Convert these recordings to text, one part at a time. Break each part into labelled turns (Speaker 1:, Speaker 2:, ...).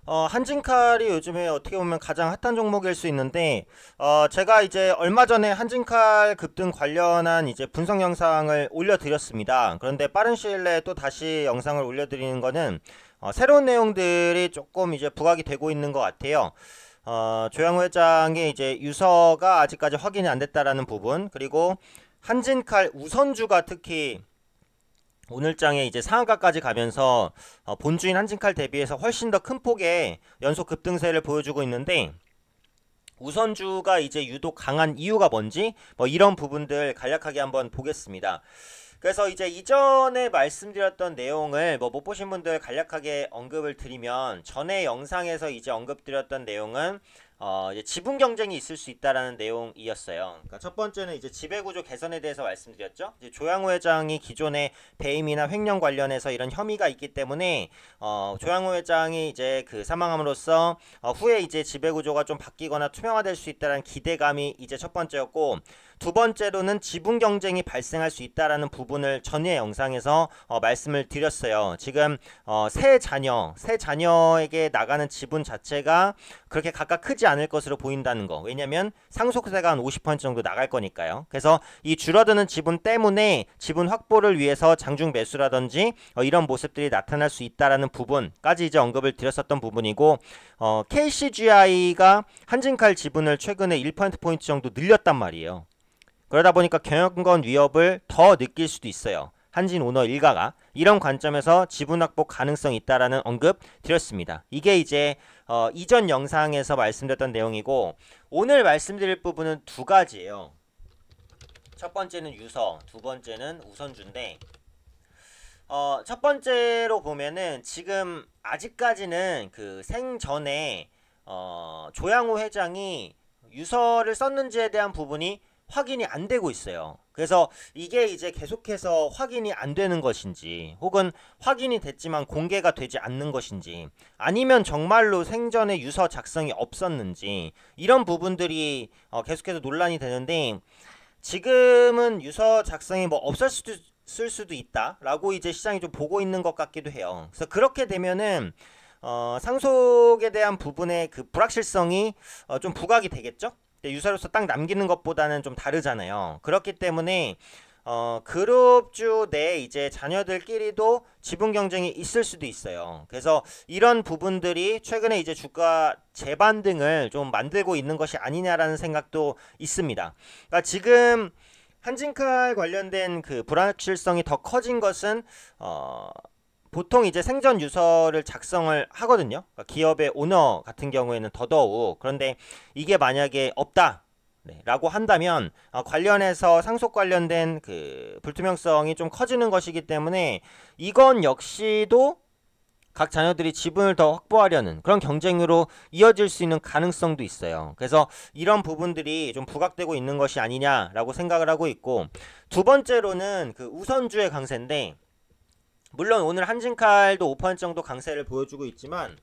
Speaker 1: 한진칼이 요즘에 어떻게 보면 가장 핫한 종목일 수 있는데, 제가 이제 얼마 전에 한진칼 급등 관련한 이제 분석 영상을 올려드렸습니다. 그런데 빠른 시일 내에 또 다시 영상을 올려드리는 거는, 새로운 내용들이 조금 이제 부각이 되고 있는 것 같아요. 조양호 회장의 이제 유서가 아직까지 확인이 안 됐다라는 부분, 그리고 한진칼 우선주가 특히 오늘장에 이제 상한가까지 가면서 본주인 한진칼 대비해서 훨씬 더 큰 폭의 연속 급등세를 보여주고 있는데, 우선주가 이제 유독 강한 이유가 뭔지 뭐 이런 부분들 간략하게 한번 보겠습니다. 그래서 이제 이전에 말씀드렸던 내용을 뭐 못 보신 분들 간략하게 언급을 드리면, 전에 영상에서 이제 언급드렸던 내용은 이제 지분 경쟁이 있을 수 있다라는 내용이었어요. 그러니까 첫 번째는 이제 지배구조 개선에 대해서 말씀드렸죠. 이제 조양호 회장이 기존에 배임이나 횡령 관련해서 이런 혐의가 있기 때문에 조양호 회장이 이제 그 사망함으로써 후에 이제 지배구조가 좀 바뀌거나 투명화될 수 있다는 기대감이 이제 첫 번째였고, 두 번째로는 지분 경쟁이 발생할 수 있다라는 부분을 전에 영상에서 말씀을 드렸어요. 지금 새 자녀에게 나가는 지분 자체가 그렇게 각각 크지 않을 것으로 보인다는 거. 왜냐면 상속세가 한 50% 정도 나갈 거니까요. 그래서 이 줄어드는 지분 때문에 지분 확보를 위해서 장중 매수라든지 이런 모습들이 나타날 수 있다라는 부분까지 이제 언급을 드렸었던 부분이고, KCGI가 한진칼 지분을 최근에 1%포인트 정도 늘렸단 말이에요. 그러다 보니까 경영권 위협을 더 느낄 수도 있어요. 한진 오너 일가가. 이런 관점에서 지분 확보 가능성이 있다라는 언급 드렸습니다. 이게 이제 이전 영상에서 말씀드렸던 내용이고, 오늘 말씀드릴 부분은 두 가지예요. 첫 번째는 유서, 두 번째는 우선주인데, 첫 번째로 보면은 지금 아직까지는 그 생전에 조양호 회장이 유서를 썼는지에 대한 부분이 확인이 안 되고 있어요. 그래서 이게 이제 계속해서 확인이 안 되는 것인지, 혹은 확인이 됐지만 공개가 되지 않는 것인지, 아니면 정말로 생전에 유서 작성이 없었는지, 이런 부분들이 계속해서 논란이 되는데, 지금은 유서 작성이 뭐 없었을 수도 있다라고 이제 시장이 좀 보고 있는 것 같기도 해요. 그래서 그렇게 되면은 상속에 대한 부분의 그 불확실성이 좀 부각이 되겠죠? 유서로서 딱 남기는 것보다는 좀 다르잖아요. 그렇기 때문에 그룹주 내 이제 자녀들끼리도 지분 경쟁이 있을 수도 있어요. 그래서 이런 부분들이 최근에 이제 주가 재반등을 좀 만들고 있는 것이 아니냐라는 생각도 있습니다. 그러니까 지금 한진칼 관련된 그 불확실성이 더 커진 것은 보통 이제 생전 유서를 작성을 하거든요. 그러니까 기업의 오너 같은 경우에는 더더욱. 그런데 이게 만약에 없다, 네, 라고 한다면 관련해서 상속 관련된 그 불투명성이 좀 커지는 것이기 때문에, 이건 역시도 각 자녀들이 지분을 더 확보하려는 그런 경쟁으로 이어질 수 있는 가능성도 있어요. 그래서 이런 부분들이 좀 부각되고 있는 것이 아니냐라고 생각을 하고 있고, 두 번째로는 그 우선주의 강세인데, 물론 오늘 한진칼도 5% 정도 강세를 보여주고 있지만,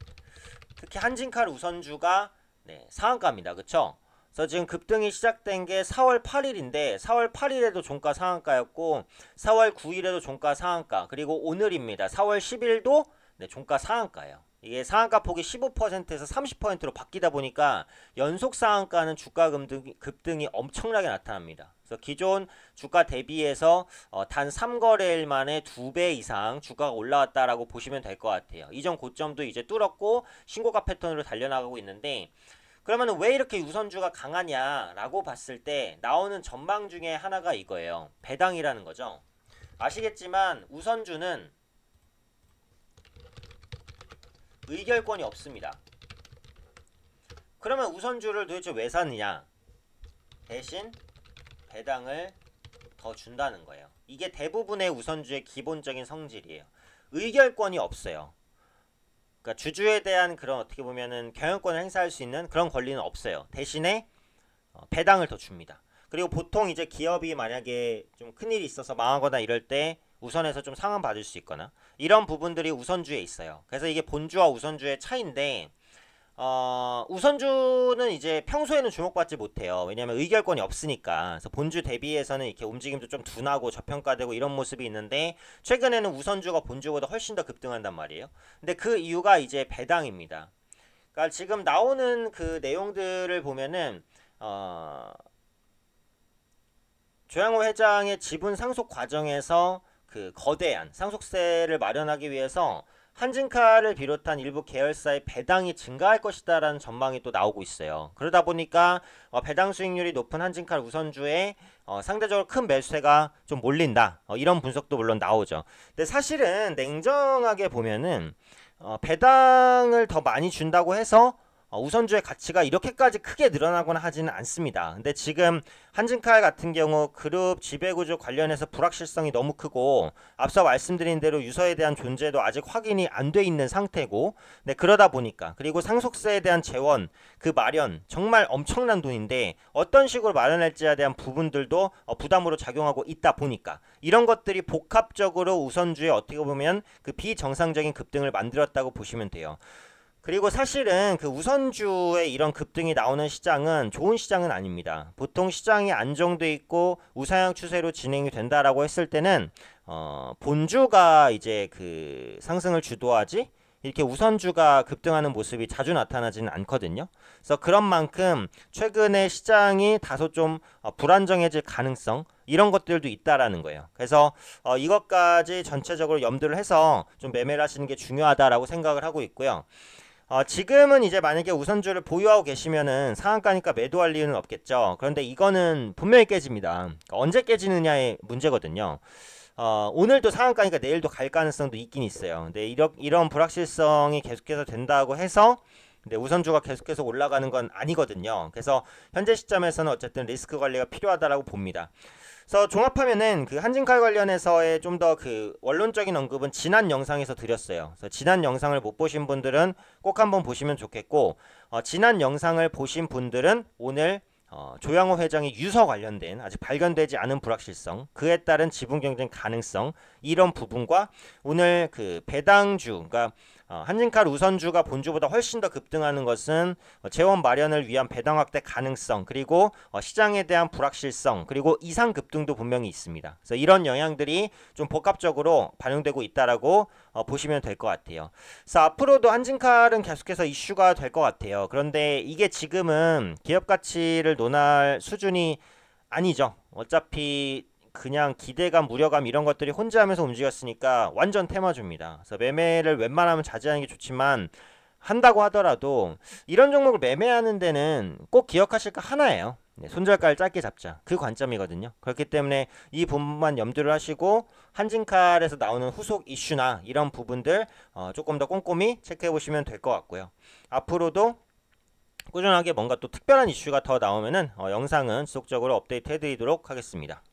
Speaker 1: 특히 한진칼 우선주가 상한가입니다. 그쵸? 그래서 지금 급등이 시작된 게 4월 8일인데 4월 8일에도 종가 상한가였고, 4월 9일에도 종가 상한가, 그리고 오늘입니다. 4월 10일도 종가 상한가예요. 이게 상한가 폭이 15%에서 30%로 바뀌다 보니까 연속 상한가는 주가 급등이 엄청나게 나타납니다. 그래서 기존 주가 대비해서 단 3거래일 만에 2배 이상 주가가 올라왔다라고 보시면 될 것 같아요. 이전 고점도 이제 뚫었고 신고가 패턴으로 달려나가고 있는데, 그러면 왜 이렇게 우선주가 강하냐라고 봤을 때 나오는 전망 중에 하나가 이거예요. 배당이라는 거죠. 아시겠지만 우선주는 의결권이 없습니다. 그러면 우선주를 도대체 왜 샀느냐? 대신 배당을 더 준다는 거예요. 이게 대부분의 우선주의 기본적인 성질이에요. 의결권이 없어요. 그러니까 주주에 대한 그런 어떻게 보면은 경영권을 행사할 수 있는 그런 권리는 없어요. 대신에 배당을 더 줍니다. 그리고 보통 이제 기업이 만약에 좀 큰일이 있어서 망하거나 이럴 때 우선해서 좀 상환 받을 수 있거나 이런 부분들이 우선주에 있어요. 그래서 이게 본주와 우선주의 차이인데, 우선주는 이제 평소에는 주목받지 못해요. 왜냐하면 의결권이 없으니까. 그래서 본주 대비해서는 이렇게 움직임도 좀 둔하고 저평가되고 이런 모습이 있는데, 최근에는 우선주가 본주보다 훨씬 더 급등한단 말이에요. 근데 그 이유가 이제 배당입니다. 그러니까 지금 나오는 그 내용들을 보면은 조양호 회장의 지분 상속 과정에서 그 거대한 상속세를 마련하기 위해서 한진칼을 비롯한 일부 계열사의 배당이 증가할 것이다라는 전망이 또 나오고 있어요. 그러다 보니까 배당 수익률이 높은 한진칼 우선주에 상대적으로 큰 매수세가 좀 몰린다. 이런 분석도 물론 나오죠. 근데 사실은 냉정하게 보면은 배당을 더 많이 준다고 해서 우선주의 가치가 이렇게까지 크게 늘어나거나 하지는 않습니다. 근데 지금 한진칼 같은 경우 그룹 지배구조 관련해서 불확실성이 너무 크고 앞서 말씀드린 대로 유서에 대한 존재도 아직 확인이 안 돼 있는 상태고, 네, 그러다 보니까 그리고 상속세에 대한 재원 그 마련 정말 엄청난 돈인데 어떤 식으로 마련할지에 대한 부분들도 부담으로 작용하고 있다 보니까 이런 것들이 복합적으로 우선주에 어떻게 보면 그 비정상적인 급등을 만들었다고 보시면 돼요. 그리고 사실은 그 우선주의 이런 급등이 나오는 시장은 좋은 시장은 아닙니다. 보통 시장이 안정돼 있고 우상향 추세로 진행이 된다라고 했을 때는 본주가 이제 그 상승을 주도하지 이렇게 우선주가 급등하는 모습이 자주 나타나지는 않거든요. 그래서 그런 만큼 최근에 시장이 다소 좀 불안정해질 가능성 이런 것들도 있다라는 거예요. 그래서 이것까지 전체적으로 염두를 해서 좀 매매를 하시는 게 중요하다라고 생각을 하고 있고요. 지금은 이제 만약에 우선주를 보유하고 계시면은 상한가니까 매도할 이유는 없겠죠. 그런데 이거는 분명히 깨집니다. 그러니까 언제 깨지느냐의 문제거든요. 오늘도 상한가니까 내일도 갈 가능성도 있긴 있어요. 근데 이런 불확실성이 계속해서 된다고 해서 근데 우선주가 계속해서 올라가는 건 아니거든요. 그래서 현재 시점에서는 어쨌든 리스크 관리가 필요하다라고 봅니다. 그래서 종합하면은 그 한진칼 관련해서의 좀 더 그 원론적인 언급은 지난 영상에서 드렸어요. 그래서 지난 영상을 못 보신 분들은 꼭 한번 보시면 좋겠고, 지난 영상을 보신 분들은 오늘 조양호 회장의 유서 관련된 아직 발견되지 않은 불확실성, 그에 따른 지분 경쟁 가능성 이런 부분과 오늘 그 배당주, 그러니까 한진칼 우선주가 본주보다 훨씬 더 급등하는 것은 재원 마련을 위한 배당 확대 가능성, 그리고 시장에 대한 불확실성, 그리고 이상 급등도 분명히 있습니다. 그래서 이런 영향들이 좀 복합적으로 반영되고 있다라고 보시면 될 것 같아요. 그래서 앞으로도 한진칼은 계속해서 이슈가 될 것 같아요. 그런데 이게 지금은 기업 가치를 논할 수준이 아니죠. 어차피 그냥 기대감, 무력감 이런 것들이 혼재하면서 움직였으니까 완전 테마주입니다. 그래서 매매를 웬만하면 자제하는 게 좋지만 한다고 하더라도 이런 종목을 매매하는 데는 꼭 기억하실 거 하나예요. 손절가를 짧게 잡자. 그 관점이거든요. 그렇기 때문에 이 부분만 염두를 하시고 한진칼에서 나오는 후속 이슈나 이런 부분들 조금 더 꼼꼼히 체크해 보시면 될 것 같고요. 앞으로도 꾸준하게 뭔가 또 특별한 이슈가 더 나오면은 영상은 지속적으로 업데이트 해드리도록 하겠습니다.